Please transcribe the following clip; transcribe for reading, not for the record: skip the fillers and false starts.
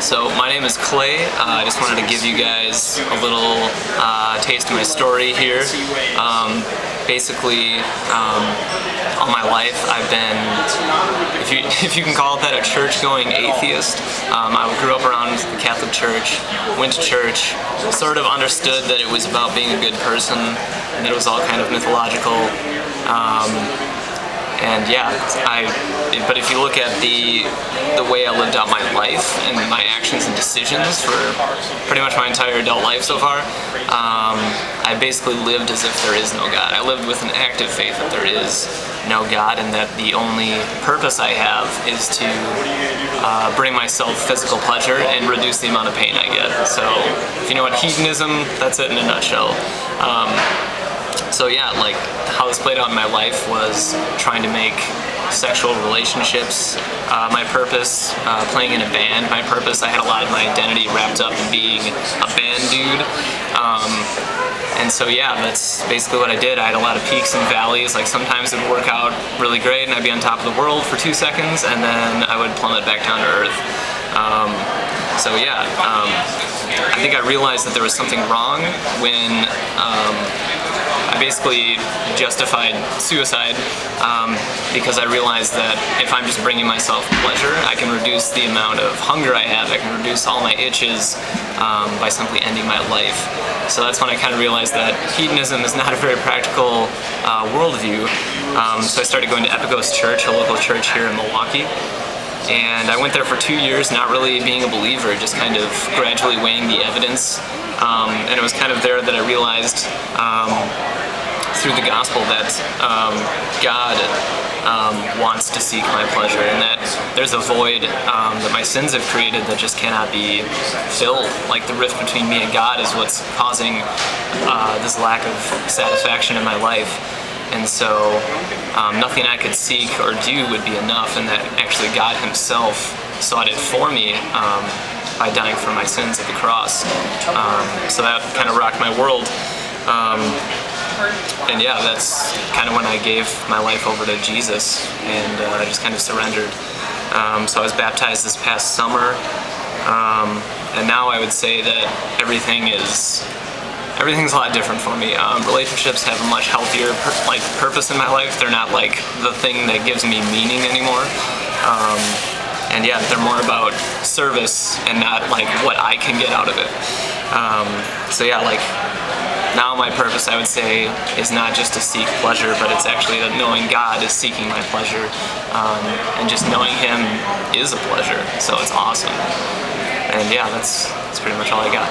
So my name is Clay. I just wanted to give you guys a little taste of my story here. Basically, all my life I've been, if you can call it that, a church-going atheist. I grew up around the Catholic Church, went to church, sort of understood that it was about being a good person, and that it was all kind of mythological. And yeah, but if you look at the way I lived out my life and my actions and decisions for pretty much my entire adult life so far, I basically lived as if there is no God. I lived with an active faith that there is no God and that the only purpose I have is to bring myself physical pleasure and reduce the amount of pain I get. So if you know what hedonism, that's it in a nutshell. So yeah, like how this played out in my life was trying to make sexual relationships my purpose, playing in a band my purpose. I had a lot of my identity wrapped up in being a band dude. And so yeah, that's basically what I did. I had a lot of peaks and valleys. Like sometimes it would work out really great and I'd be on top of the world for 2 seconds and then I would plummet back down to earth. So yeah, I think I realized that there was something wrong when I basically justified suicide because I realized that if I'm just bringing myself pleasure, I can reduce the amount of hunger I have, I can reduce all my itches by simply ending my life. So that's when I kind of realized that hedonism is not a very practical worldview. So I started going to Epikos Church, a local church here in Milwaukee. And I went there for 2 years not really being a believer, just kind of gradually weighing the evidence. And it was kind of there that I realized through the gospel that God wants to seek my pleasure and that there's a void that my sins have created that just cannot be filled. Like the rift between me and God is what's causing this lack of satisfaction in my life. And so nothing I could seek or do would be enough, and that actually God himself sought it for me by dying for my sins at the cross. So that kind of rocked my world. And yeah, that's kind of when I gave my life over to Jesus and I just kind of surrendered. So I was baptized this past summer, and now I would say that everything's a lot different for me. Relationships have a much healthier purpose in my life. They're not like the thing that gives me meaning anymore. And yeah, they're more about service and not like what I can get out of it. So yeah, like now my purpose, I would say, is not just to seek pleasure, but it's actually that knowing God is seeking my pleasure, and just knowing him is a pleasure. So it's awesome. And yeah, that's pretty much all I got.